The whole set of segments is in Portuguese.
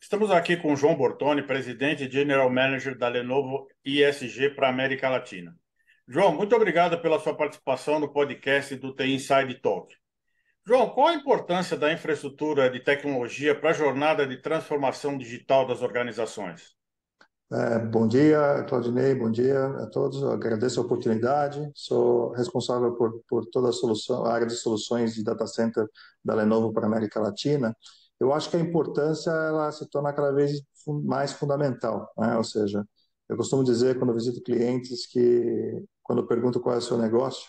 Estamos aqui com o João Bortoni, presidente e General Manager da Lenovo ISG para a América Latina. João, muito obrigado pela sua participação no podcast do TI Inside Talk. João, qual a importância da infraestrutura de tecnologia para a jornada de transformação digital das organizações? Bom dia, Claudinei, bom dia a todos. Eu agradeço a oportunidade. Sou responsável por toda a área de soluções de data center da Lenovo para a América Latina. Eu acho que a importância ela se torna cada vez mais fundamental, né? Ou seja, eu costumo dizer quando eu visito clientes que quando eu pergunto qual é o seu negócio,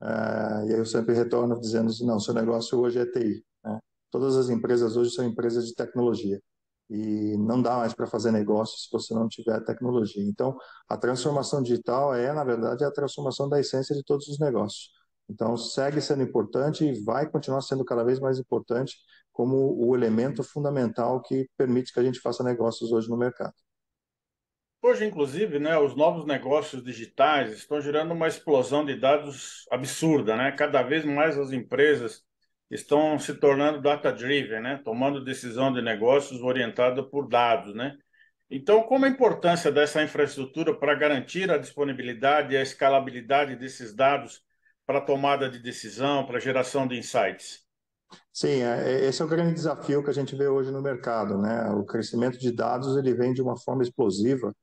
e aí eu sempre retorno dizendo assim, não, seu negócio hoje é TI, né? Todas as empresas hoje são empresas de tecnologia e não dá mais para fazer negócio se você não tiver tecnologia. Então, a transformação digital é, na verdade, a transformação da essência de todos os negócios. Então, segue sendo importante e vai continuar sendo cada vez mais importante como o elemento fundamental que permite que a gente faça negócios hoje no mercado. Hoje, inclusive, né, os novos negócios digitais estão gerando uma explosão de dados absurda, né? Cada vez mais as empresas estão se tornando data-driven, né? Tomando decisão de negócios orientada por dados, né? Então, como a importância dessa infraestrutura para garantir a disponibilidade e a escalabilidade desses dados para a tomada de decisão, para a geração de insights? Sim, esse é o grande desafio que a gente vê hoje no mercado, né? O crescimento de dados ele vem de uma forma explosiva,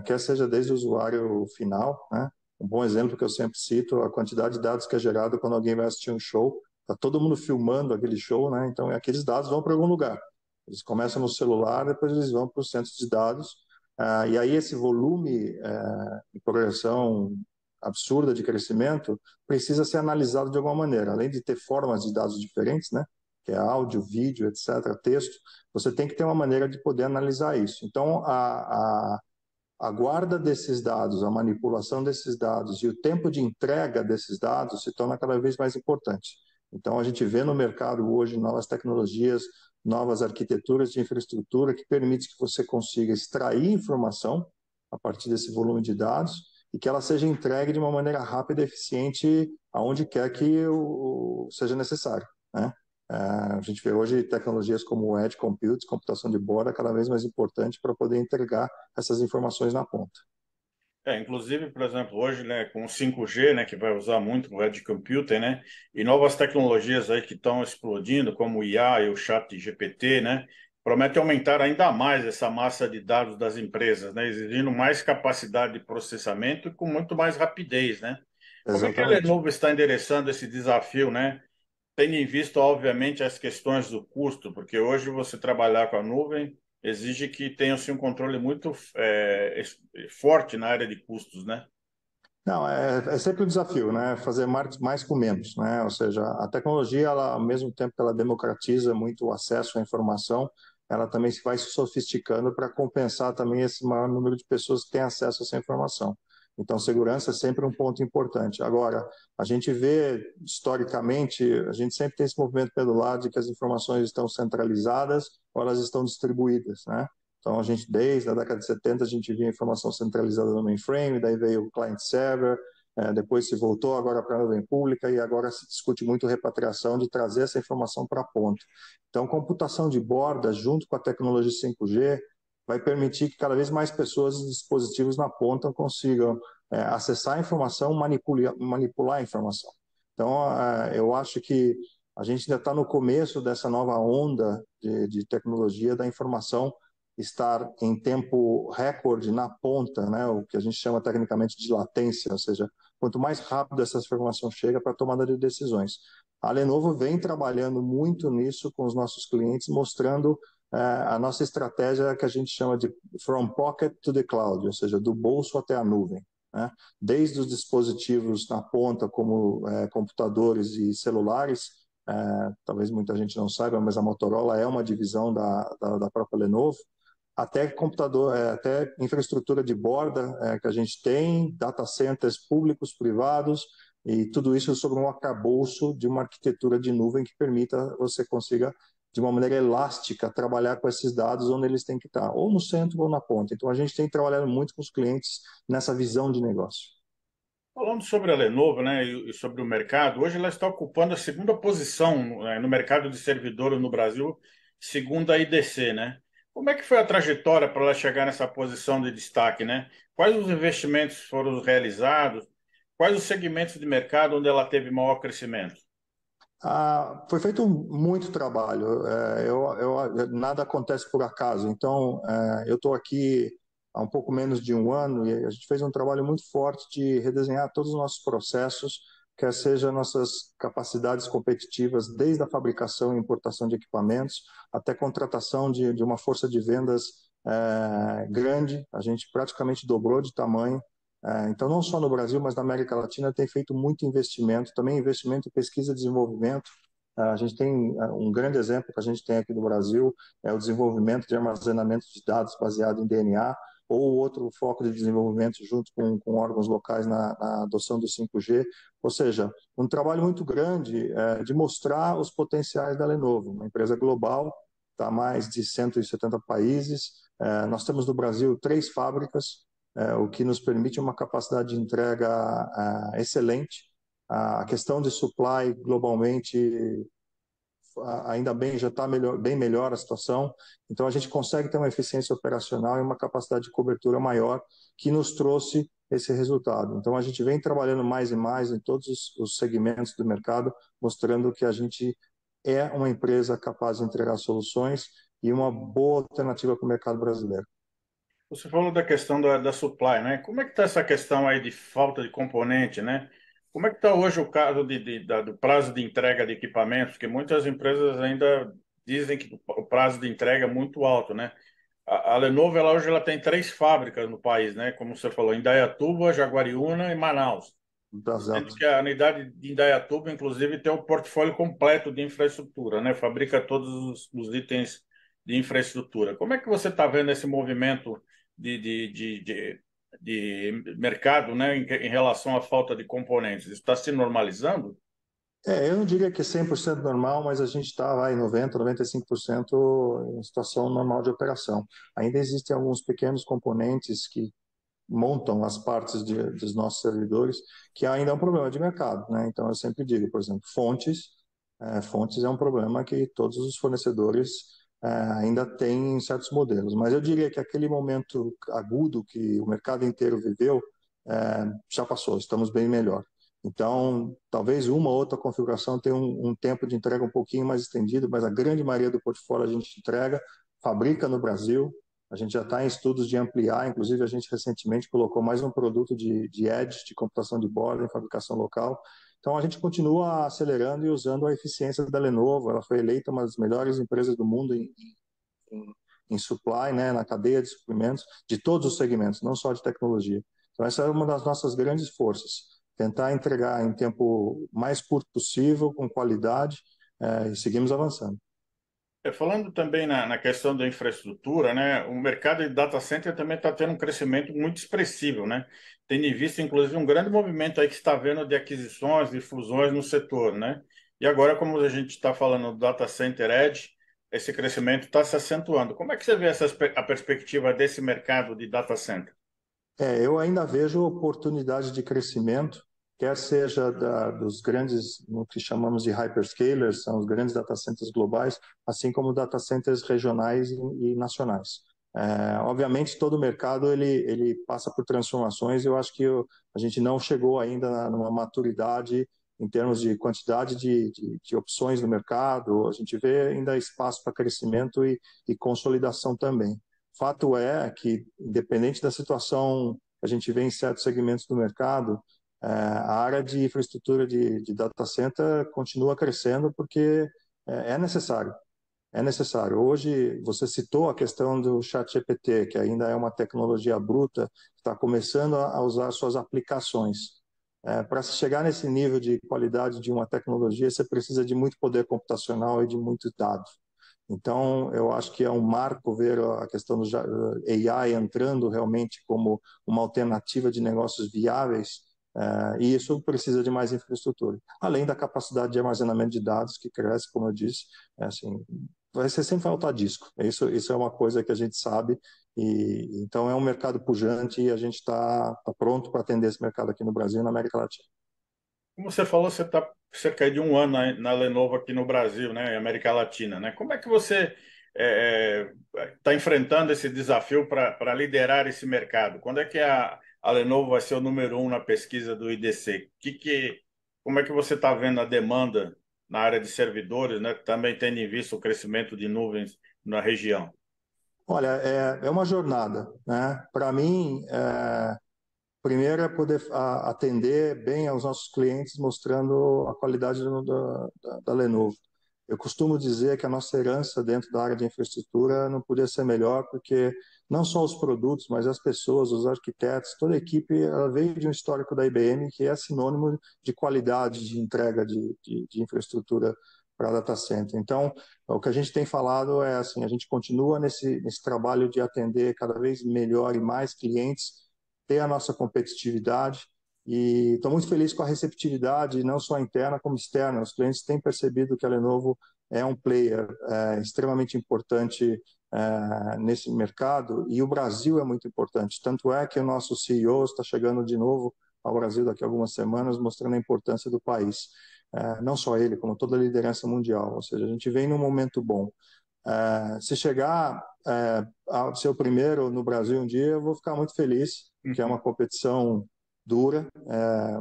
quer seja desde o usuário final, né? Um bom exemplo que eu sempre cito, a quantidade de dados que é gerado quando alguém vai assistir um show, tá todo mundo filmando aquele show, né? Então aqueles dados vão para algum lugar. Eles começam no celular, depois eles vão para os centros de dados, e aí esse volume de progressão absurda de crescimento precisa ser analisado de alguma maneira. Além de ter formas de dados diferentes, né? Que é áudio, vídeo, etc., texto, você tem que ter uma maneira de poder analisar isso. Então, a guarda desses dados, a manipulação desses dados e o tempo de entrega desses dados se torna cada vez mais importante. Então, a gente vê no mercado hoje novas tecnologias, novas arquiteturas de infraestrutura que permitem que você consiga extrair informação a partir desse volume de dados e que ela seja entregue de uma maneira rápida e eficiente aonde quer que seja necessário, né? A gente vê hoje tecnologias como o Edge Compute, computação de borda, cada vez mais importante para poder entregar essas informações na ponta. Inclusive, por exemplo, hoje, né, com o 5G, né, que vai usar muito o Edge Computing, né, e novas tecnologias aí que estão explodindo, como o IA e o Chat GPT, né, promete aumentar ainda mais essa massa de dados das empresas, né, exigindo mais capacidade de processamento e com muito mais rapidez, né? Como é que a Exatamente. Lenovo está endereçando esse desafio, né, tendo em vista, obviamente, as questões do custo, porque hoje você trabalhar com a nuvem exige que tenha-se um controle muito forte na área de custos, né? Não, é sempre um desafio, né? Fazer mais com menos, né? Ou seja, a tecnologia, ela, ao mesmo tempo que ela democratiza muito o acesso à informação, ela também se vai se sofisticando para compensar também esse maior número de pessoas que têm acesso a essa informação. Então, segurança é sempre um ponto importante. Agora, a gente vê, historicamente, a gente sempre tem esse movimento pelo lado de que as informações estão centralizadas ou elas estão distribuídas, né? Então, a gente, desde a década de 70, a gente via informação centralizada no mainframe, daí veio o client-server, depois se voltou agora para a nuvem pública e agora se discute muito repatriação de trazer essa informação para a ponta. Então, computação de borda, junto com a tecnologia 5G, vai permitir que cada vez mais pessoas e dispositivos na ponta consigam acessar a informação, manipular a informação. Então, eu acho que a gente ainda está no começo dessa nova onda de tecnologia da informação estar em tempo recorde na ponta, né, o que a gente chama tecnicamente de latência, ou seja, quanto mais rápido essa informação chega para a tomada de decisões. A Lenovo vem trabalhando muito nisso com os nossos clientes, mostrando a nossa estratégia que a gente chama de from pocket to the cloud, ou seja, do bolso até a nuvem, né? Desde os dispositivos na ponta, como computadores e celulares, talvez muita gente não saiba, mas a Motorola é uma divisão da própria Lenovo, até computador, até infraestrutura de borda que a gente tem, data centers públicos, privados, e tudo isso sobre um arcabouço de uma arquitetura de nuvem que permita você consiga, de uma maneira elástica, trabalhar com esses dados onde eles têm que estar, ou no centro ou na ponta. Então, a gente tem trabalhado muito com os clientes nessa visão de negócio. Falando sobre a Lenovo, né, e sobre o mercado, hoje ela está ocupando a segunda posição, no mercado de servidores no Brasil, segundo a IDC, né? Como é que foi a trajetória para ela chegar nessa posição de destaque, né? Quais os investimentos foram realizados? Quais os segmentos de mercado onde ela teve maior crescimento? Foi feito muito trabalho. Nada acontece por acaso. Então, eu estou aqui há um pouco menos de um ano e a gente fez um trabalho muito forte de redesenhar todos os nossos processos, quer seja nossas capacidades competitivas, desde a fabricação e importação de equipamentos até contratação de uma força de vendas grande. A gente praticamente dobrou de tamanho. Então, não só no Brasil, mas na América Latina, tem feito muito investimento, também investimento em pesquisa e desenvolvimento. A gente tem um grande exemplo que a gente tem aqui no Brasil, é o desenvolvimento de armazenamento de dados baseado em DNA, ou outro foco de desenvolvimento junto com órgãos locais na adoção do 5G. Ou seja, um trabalho muito grande de mostrar os potenciais da Lenovo, uma empresa global, está mais de 170 países. Nós temos no Brasil 3 fábricas, o que nos permite uma capacidade de entrega excelente. A questão de supply globalmente, ainda bem, já está bem melhor a situação. Então, a gente consegue ter uma eficiência operacional e uma capacidade de cobertura maior que nos trouxe esse resultado. Então, a gente vem trabalhando mais e mais em todos os segmentos do mercado, mostrando que a gente é uma empresa capaz de entregar soluções e uma boa alternativa para o mercado brasileiro. Você falou da questão da supply, né? Como é que está essa questão aí de falta de componente, né? Como é que está hoje o caso do prazo de entrega de equipamentos? Porque muitas empresas ainda dizem que o prazo de entrega é muito alto, né? A Lenovo, hoje ela tem 3 fábricas no país, né? Como você falou, em Indaiatuba, Jaguariúna e Manaus. Sendo Exato. que a unidade de Indaiatuba, inclusive, tem o portfólio completo de infraestrutura, né? Fabrica todos os itens de infraestrutura. Como é que você está vendo esse movimento de, de, de, de, de mercado, né, em relação à falta de componentes? Isso está se normalizando? Eu não diria que é 100% normal, mas a gente está em 90%, 95% em situação normal de operação. Ainda existem alguns pequenos componentes que montam as partes dos nossos servidores, que ainda é um problema de mercado, né? Então, eu sempre digo, por exemplo, fontes. Fontes é um problema que todos os fornecedores ainda têm em certos modelos. Mas eu diria que aquele momento agudo que o mercado inteiro viveu já passou, estamos bem melhor. Então, talvez uma ou outra configuração tenha um tempo de entrega um pouquinho mais estendido, mas a grande maioria do portfólio a gente entrega, fabrica no Brasil. A gente já está em estudos de ampliar, inclusive a gente recentemente colocou mais um produto de edge, de computação de borda em fabricação local. Então a gente continua acelerando e usando a eficiência da Lenovo. Ela foi eleita uma das melhores empresas do mundo em, em supply, né, na cadeia de suprimentos, de todos os segmentos, não só de tecnologia. Então essa é uma das nossas grandes forças, tentar entregar em tempo mais curto possível, com qualidade, e seguimos avançando. Falando também na questão da infraestrutura, né, o mercado de data center também está tendo um crescimento muito expressivo, né? Tendo em vista, inclusive, um grande movimento aí que está vendo de aquisições e fusões no setor, né? E agora, como a gente está falando do data center edge, esse crescimento está se acentuando. Como é que você vê a perspectiva desse mercado de data center? Eu ainda vejo oportunidade de crescimento, quer seja dos grandes, no que chamamos de hyperscalers, são os grandes data centers globais, assim como data centers regionais e nacionais. Obviamente, todo o mercado ele passa por transformações e eu acho que a gente não chegou ainda numa maturidade em termos de quantidade de opções no mercado. A gente vê ainda espaço para crescimento e consolidação também. Fato é que, independente da situação que a gente vê em certos segmentos do mercado, a área de infraestrutura de data center continua crescendo porque é necessário. É necessário. Hoje, você citou a questão do ChatGPT, que ainda é uma tecnologia bruta, que está começando a usar suas aplicações. Para se chegar nesse nível de qualidade de uma tecnologia, você precisa de muito poder computacional e de muitos dados. Então, eu acho que é um marco ver a questão do AI entrando realmente como uma alternativa de negócios viáveis, e isso precisa de mais infraestrutura. Além da capacidade de armazenamento de dados, que cresce, como eu disse, assim, vai ser sem faltar disco. Isso é uma coisa que a gente sabe, e então é um mercado pujante e a gente está pronto para atender esse mercado aqui no Brasil e na América Latina. Como você falou, você está cerca de um ano na Lenovo aqui no Brasil, né, em América Latina, né? Como é que você está enfrentando esse desafio para liderar esse mercado? Quando é que a Lenovo vai ser o número um na pesquisa do IDC? Como é que você está vendo a demanda na área de servidores, né? Também tendo em vista o crescimento de nuvens na região? Olha, é uma jornada, né? Para mim, primeiro é poder atender bem aos nossos clientes, mostrando a qualidade da Lenovo. Eu costumo dizer que a nossa herança dentro da área de infraestrutura não podia ser melhor, porque não só os produtos, mas as pessoas, os arquitetos, toda a equipe, ela veio de um histórico da IBM que é sinônimo de qualidade de entrega de infraestrutura para data center. Então, o que a gente tem falado é assim, a gente continua nesse trabalho de atender cada vez melhor e mais clientes, ter a nossa competitividade, e estou muito feliz com a receptividade, não só interna como externa. Os clientes têm percebido que a Lenovo é um player extremamente importante nesse mercado, e o Brasil é muito importante. Tanto é que o nosso CEO está chegando de novo ao Brasil daqui a algumas semanas, mostrando a importância do país. Não só ele, como toda a liderança mundial. Ou seja, a gente vem num momento bom. Se chegar a ser o primeiro no Brasil um dia, eu vou ficar muito feliz, que é uma Uhum. competição dura,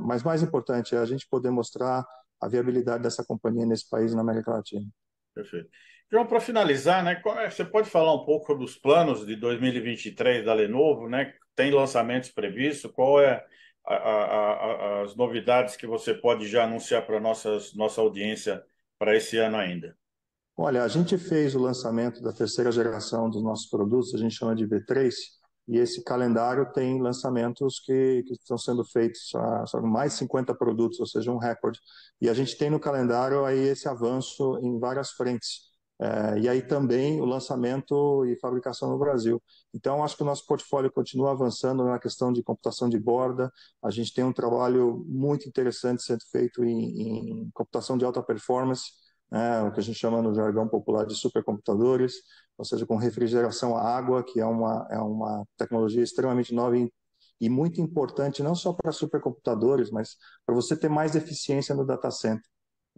mas mais importante é a gente poder mostrar a viabilidade dessa companhia nesse país, na América Latina. Perfeito. João, para finalizar, né, você pode falar um pouco sobre os planos de 2023 da Lenovo, né? Tem lançamentos previstos? Qual é as novidades que você pode já anunciar para nossa audiência para esse ano ainda? Olha, a gente fez o lançamento da terceira geração dos nossos produtos, a gente chama de V3, e esse calendário tem lançamentos que estão sendo feitos, são mais 50 produtos, ou seja, um recorde. E a gente tem no calendário aí esse avanço em várias frentes. E aí também o lançamento e fabricação no Brasil. Então, acho que o nosso portfólio continua avançando na questão de computação de borda. A gente tem um trabalho muito interessante sendo feito em computação de alta performance, o que a gente chama no jargão popular de supercomputadores, ou seja, com refrigeração à água, que é uma tecnologia extremamente nova e muito importante, não só para supercomputadores, mas para você ter mais eficiência no data center.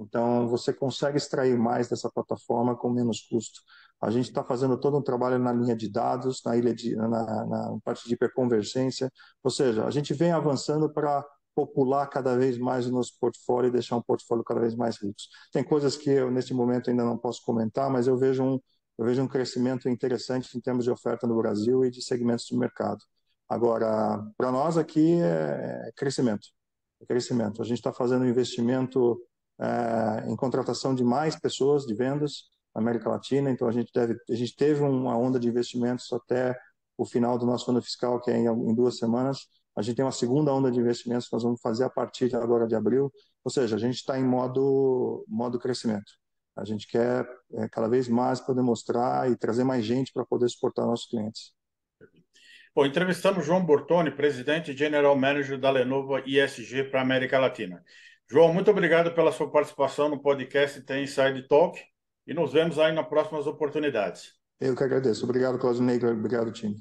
Então, você consegue extrair mais dessa plataforma com menos custo. A gente está fazendo todo um trabalho na linha de dados, na parte de hiperconvergência, ou seja, a gente vem avançando para popular cada vez mais o nosso portfólio e deixar um portfólio cada vez mais rico. Tem coisas que eu, neste momento, ainda não posso comentar, mas eu vejo um crescimento interessante em termos de oferta no Brasil e de segmentos de mercado. Agora, para nós aqui é crescimento. É crescimento. A gente está fazendo um investimento em contratação de mais pessoas de vendas na América Latina, então a gente teve uma onda de investimentos até o final do nosso ano fiscal, que é em 2 semanas. A gente tem uma segunda onda de investimentos que nós vamos fazer a partir de agora de abril, ou seja, a gente está em modo crescimento. A gente quer cada vez mais poder mostrar e trazer mais gente para poder suportar nossos clientes. Bom, entrevistamos João Bortoni, presidente e general manager da Lenovo ISG para a América Latina. João, muito obrigado pela sua participação no podcast Tem Inside Talk e nos vemos aí nas próximas oportunidades. Eu que agradeço. Obrigado, Claudinei. Obrigado, time.